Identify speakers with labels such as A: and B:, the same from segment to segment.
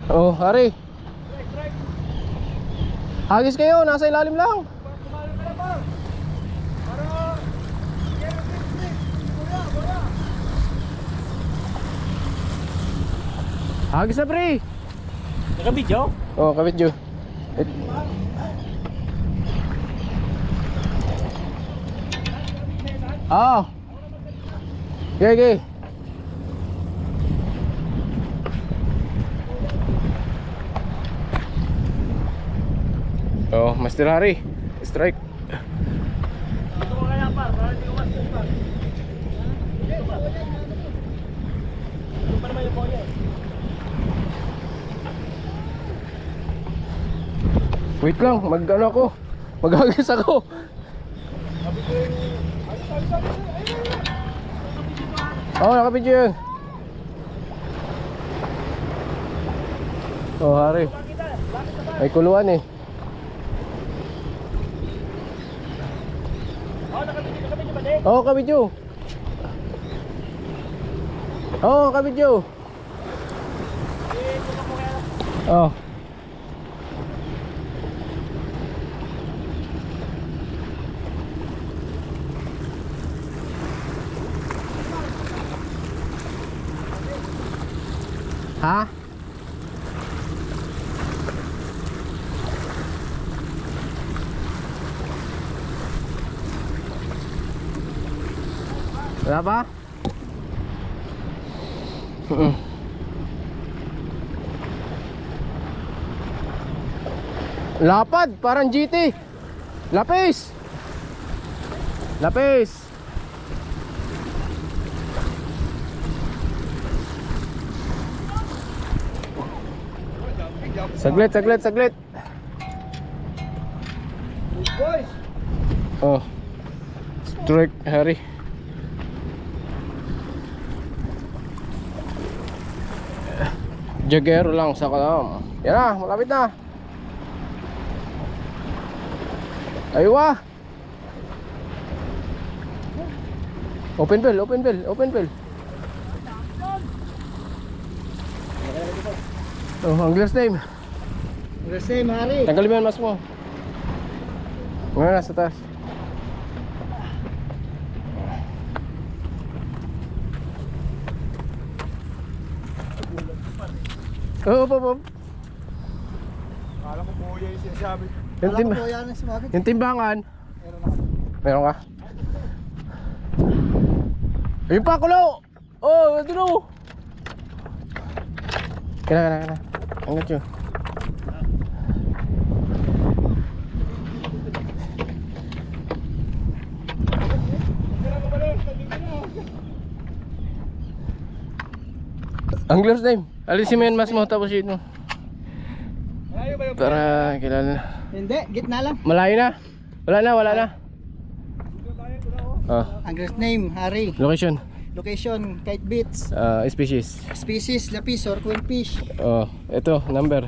A: Oh, Hari. Hagis kayo, nasa ilalim lang. Hagis na, pre.
B: Naka-video?
A: Oh, kabidyo. Oh. Okay, okay. Oh, Master Hari. Strike.
B: Ito ko kaya par, para hindi umastos par. Ito pa naman yung boya.
A: Wait lang, mag-ano ako. Maghagis ako. Oh, nakapidyo yun. Oh, Hari. May kuluan eh. Oh, kabidyo. Oh, kabidyo. Oh. Ha? Wala pa? Lapad, parang GT. Lapis. Lapis. Saglit, saglit, saglit. Oh. Strike, Hari. Jagero lang sa kalam. Yan na, malapit na. Aywa. Open bell, open bell, open bell. Oh, angler's name.
B: Angler's name, Hari.
A: Tanggalin mo yan, mas mo. Ngayon na, sa taas. Oh, pop.
B: Akala ko boya yung sinasabi.
A: Yung timbangan. Meron ka? Ayun pa, kulo! Oh, ito na. Kena. Angat yun. Angler's name. Alisin mo yan, mas mo, tapos yun mo. Para kilala na.
B: Hindi, gitna lang.
A: Malayo na. Wala na. Oh.
B: Angler's name, Hari.
A: Location.
B: Location, Kite Beach.
A: Species.
B: Species, lapis or queenfish.
A: Oh, ito, number.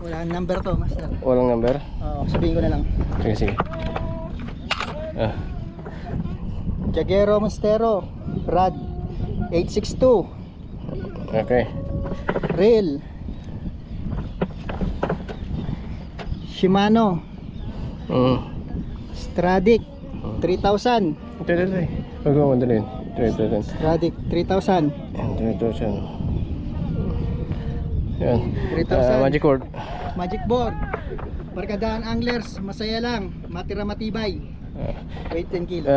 B: Wala number to, master.
A: Walang number.
B: Oo, sabihin ko na lang.
A: Sige.
B: Jagero Mastero, Rad 862.
A: Okay.
B: Reel Shimano Stradic 3,000.
A: Ito. Huwag mo mandalin. 3,000.
B: Stradic 3,000.
A: 3,000. Yan.
B: 3,000.
A: Magic cord.
B: Magic board. Barkadaan anglers, masaya lang, matira matibay. Weight 10 kilo.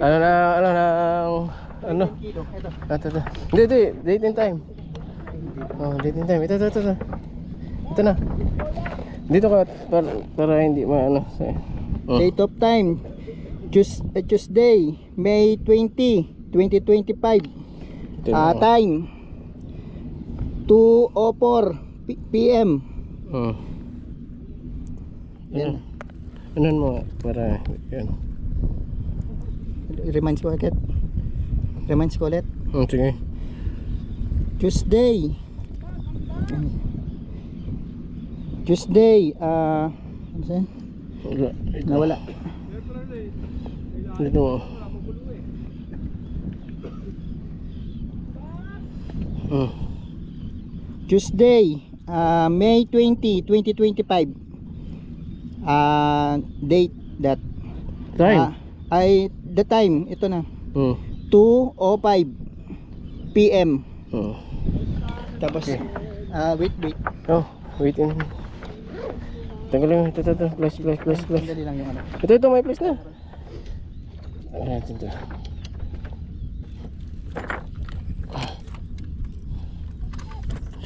A: Ano?
B: 10 kilo. Ito.
A: Ito. Hindi. Date and time. Oh, date and time. Ito. Ito na. Dito ka para hindi maano.
B: Date of time Tuesday, May 20, 2025. Time 2:04 PM. Yan.
A: Ano mo para yan.
B: Reminds ko ulit.
A: Sige.
B: Tuesday, ano saan? Nawala.
A: Dito.
B: Tuesday, May 20, 2025. Date that.
A: Time.
B: The time, ito na. 2:05 PM. Tapos,
A: Okay.
B: Wait.
A: Oh, wait in. Tanggalin mo. Ito. Flash.
B: Sandali lang yung ano.
A: Ito, may flash na. Ayan, ito.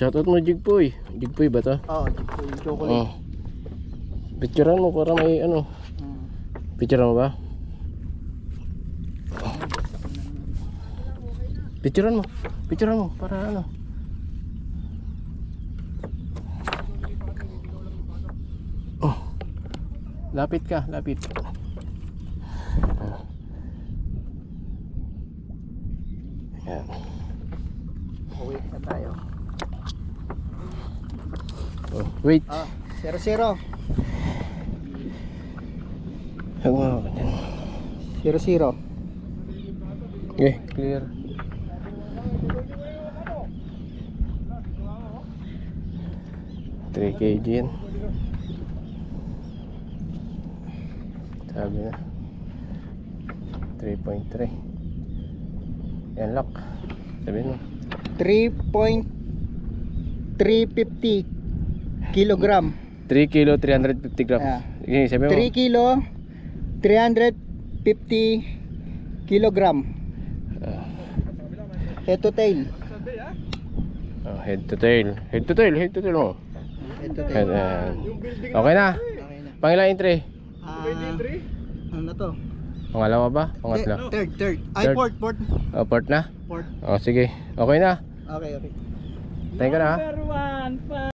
A: Shoutout mo, Jigpoy. Jigpoy ba to?
B: Oo, yung chocolate.
A: Picturean mo para may ano. Picturean mo ba? Picturean mo para ano. Oh. Lapit ka. Ayan.
B: Wait na tayo.
A: Oh, wait.
B: 0-0.
A: Hagawa ka dyan.
B: 0-0.
A: Okay, clear. $3 kg yan. Sabi na 3.3. Yan lock. Sabi mo
B: 3.350 kilogram.
A: 3 kilo 350 grams. Okay, sabi mo
B: 3 kilo 350 kilogram. Head to tail.
A: Head to tail mo.
B: Head to tail.
A: Okay na.
B: Okay na.
A: Pangilang entry?
B: Ano na to?
A: Pangalawa ba? Pangatlo?
B: Third. Ay,
A: Third.
B: port.
A: Port na?
B: Port.
A: Sige. Okay na.
B: Okay.
A: Thank you na ha.